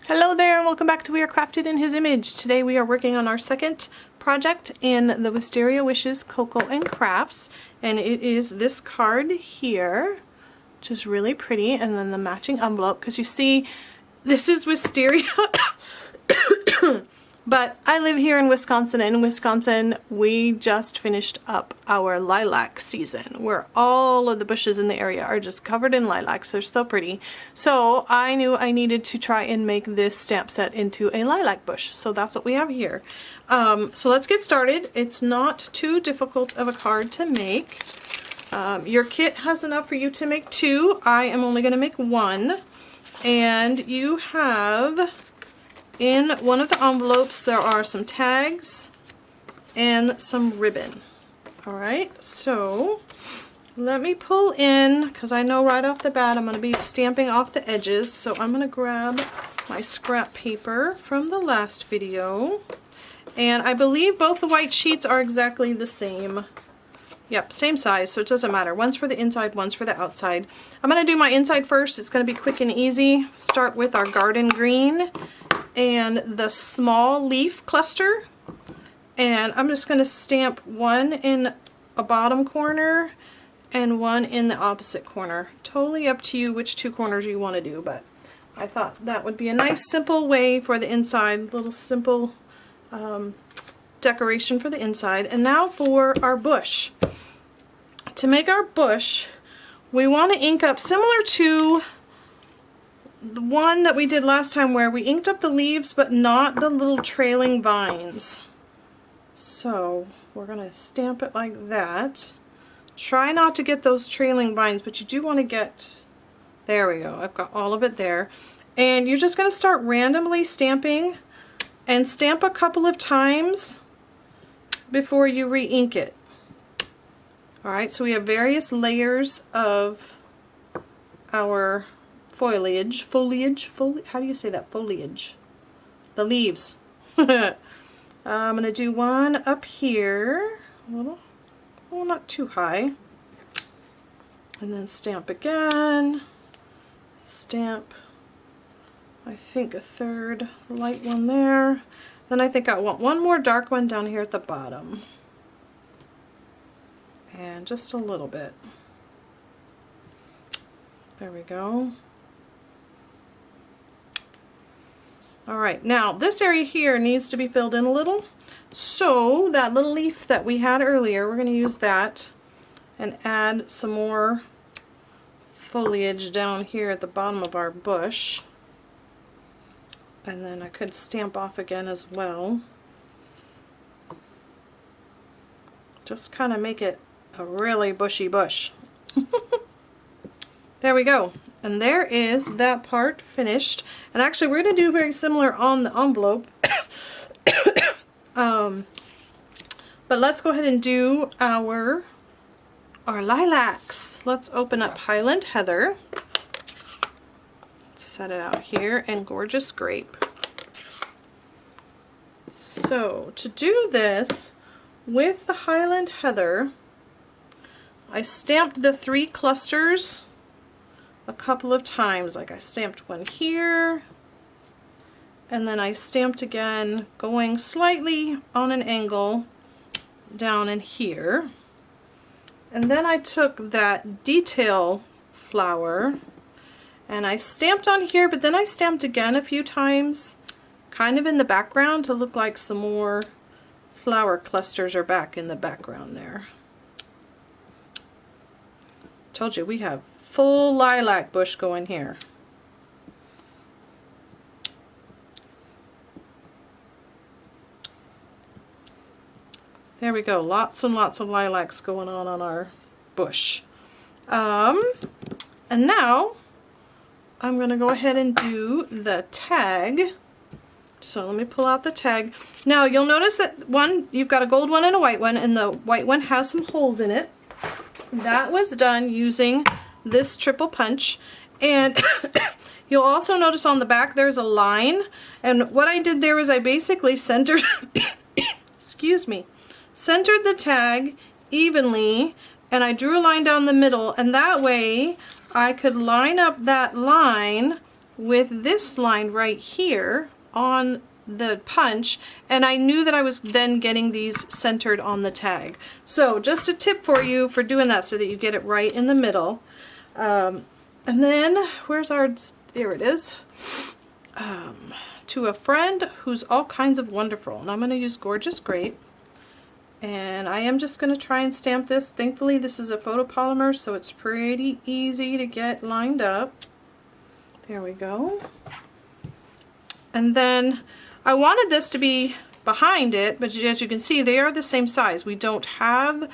Hello there and welcome back to We Are Crafted in His Image. Today we are working on our second project in the Wisteria Wishes Coco and Crafts, and it is this card here, which is really pretty, and then the matching envelope, because you see this is Wisteria but I live here in Wisconsin, and in Wisconsin we just finished up our lilac season where all of the bushes in the area are just covered in lilacs. They're so pretty. So I knew I needed to try and make this stamp set into a lilac bush. So that's what we have here. So let's get started. It's not too difficult of a card to make. Your kit has enough for you to make two. I am only going to make one. And you have, in one of the envelopes, there are some tags and some ribbon. Alright, so let me pull in, because I know right off the bat I'm going to be stamping off the edges, so I'm going to grab my scrap paper from the last video. And I believe both the white sheets are exactly the same. Yep, same size, so it doesn't matter. One's for the inside, one's for the outside. I'm going to do my inside first. It's going to be quick and easy. Start with our garden green and the small leaf cluster. And I'm just going to stamp one in a bottom corner and one in the opposite corner. Totally up to you which two corners you want to do, but I thought that would be a nice simple way for the inside, little simple decoration for the inside. And now for our bush. To make our bush, we want to ink up similar to the one that we did last time where we inked up the leaves but not the little trailing vines. So we're going to stamp it like that. Try not to get those trailing vines, but you do want to get, there we go, I've got all of it there. And you're just going to start randomly stamping and stamp a couple of times before you re-ink it. Alright, so we have various layers of our foliage, how do you say that? Foliage. The leaves. I'm going to do one up here, a little, well, not too high. And then stamp again. Stamp, I think, a third light one there. Then I think I want one more dark one down here at the bottom. And just a little bit. There we go. Alright, now this area here needs to be filled in a little. So that little leaf that we had earlier, we're going to use that and add some more foliage down here at the bottom of our bush. And then I could stamp off again as well. Just kind of make it a really bushy bush. There we go. And there is that part finished. And actually we're going to do very similar on the envelope. But let's go ahead and do our lilacs. Let's open up Highland Heather. Set it out here, and Gorgeous Grape. So to do this with the Highland Heather, I stamped the three clusters a couple of times. Like I stamped one here, and then I stamped again going slightly on an angle down in here. And then I took that detail flower and I stamped on here, but then I stamped again a few times kind of in the background to look like some more flower clusters are back in the background there. Told you we have full lilac bush going here. There we go. Lots and lots of lilacs going on our bush. And now I'm going to go ahead and do the tag. So let me pull out the tag. Now you'll notice that one, you've got a gold one and a white one, and the white one has some holes in it. That was done using this triple punch. And you'll also notice on the back there's a line, and what I did there was I basically centered excuse me, centered the tag evenly, and I drew a line down the middle, and that way I could line up that line with this line right here on the punch, and I knew that I was then getting these centered on the tag. So just a tip for you for doing that so that you get it right in the middle. And then where's our, there it is. To a friend who's all kinds of wonderful, and I'm going to use Gorgeous Grape, and I am just going to try and stamp this. Thankfully this is a photopolymer, so it's pretty easy to get lined up. There we go. And then I wanted this to be behind it, but as you can see, they are the same size. We don't have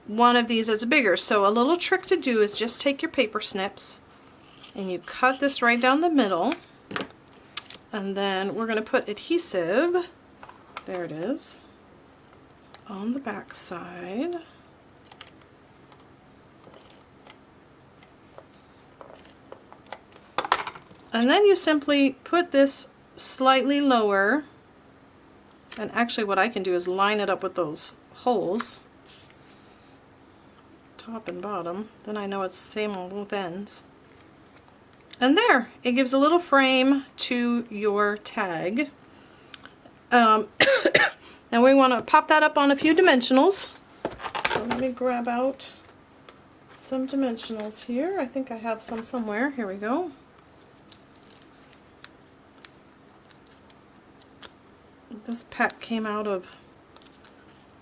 one of these that's bigger. So a little trick to do is just take your paper snips and you cut this right down the middle. And then we're going to put adhesive, there it is, on the back side. And then you simply put this slightly lower, and actually what I can do is line it up with those holes, top and bottom, then I know it's the same on both ends. And there, it gives a little frame to your tag. And we want to pop that up on a few dimensionals. So let me grab out some dimensionals here. I think I have some somewhere. Here we go. This pack came out of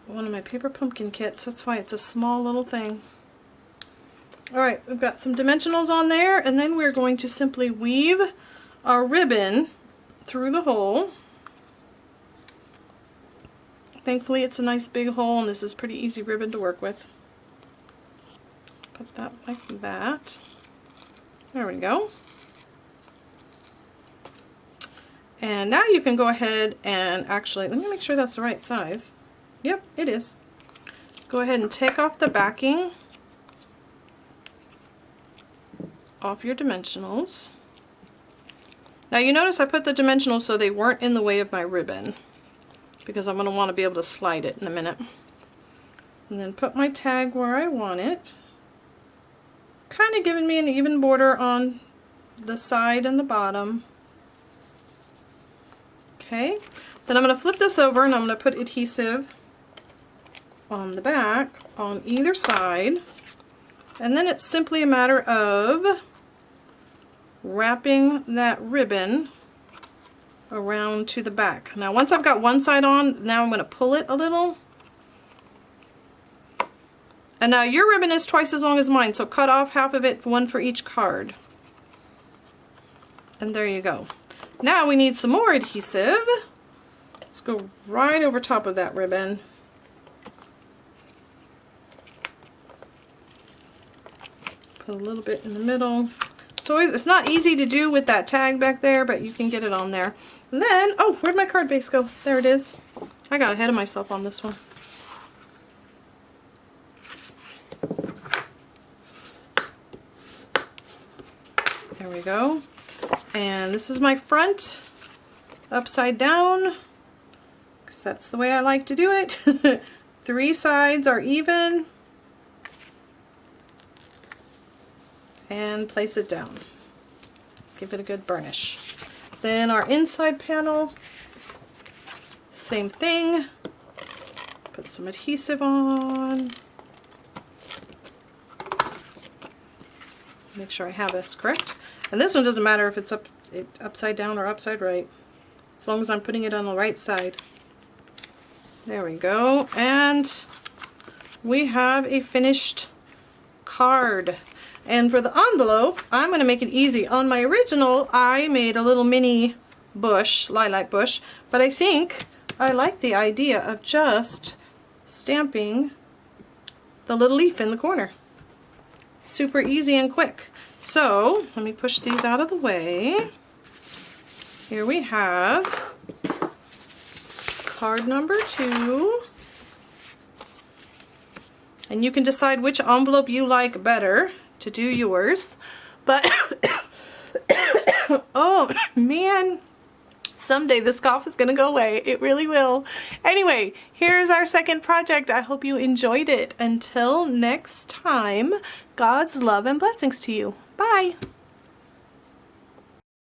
one of my paper pumpkin kits. That's why it's a small little thing. Alright, we've got some dimensionals on there, and then we're going to simply weave our ribbon through the hole. Thankfully it's a nice big hole, and this is pretty easy ribbon to work with. Put that like that. There we go. And now you can go ahead and actually, let me make sure that's the right size. Yep, it is. Go ahead and take off the backing off your dimensionals. Now you notice I put the dimensionals so they weren't in the way of my ribbon, because I'm going to want to be able to slide it in a minute. And then put my tag where I want it. Kind of giving me an even border on the side and the bottom. Okay, then I'm going to flip this over and I'm going to put adhesive on the back on either side, and then it's simply a matter of wrapping that ribbon around to the back. Now once I've got one side on, now I'm going to pull it a little, and now your ribbon is twice as long as mine, so cut off half of it, one for each card, and there you go. Now we need some more adhesive. Let's go right over top of that ribbon. Put a little bit in the middle. So it's not easy to do with that tag back there, but you can get it on there. And then, oh, where'd my card base go? There it is. I got ahead of myself on this one. There we go. And this is my front upside down, because that's the way I like to do it. 3 sides are even, and place it down. Give it a good burnish. Then our inside panel, same thing. Put some adhesive on. Make sure I have this correct. And this one doesn't matter if it's upside down or upside right, as long as I'm putting it on the right side. There we go. And we have a finished card. And for the envelope, I'm going to make it easy. On my original, I made a little mini bush, lilac bush, but I think I like the idea of just stamping the little leaf in the corner. Super easy and quick. So let me push these out of the way. Here we have card number 2. And you can decide which envelope you like better to do yours. But oh man, someday this cough is gonna go away. It really will. Anyway, here's our second project. I hope you enjoyed it. Until next time, God's love and blessings to you. Bye.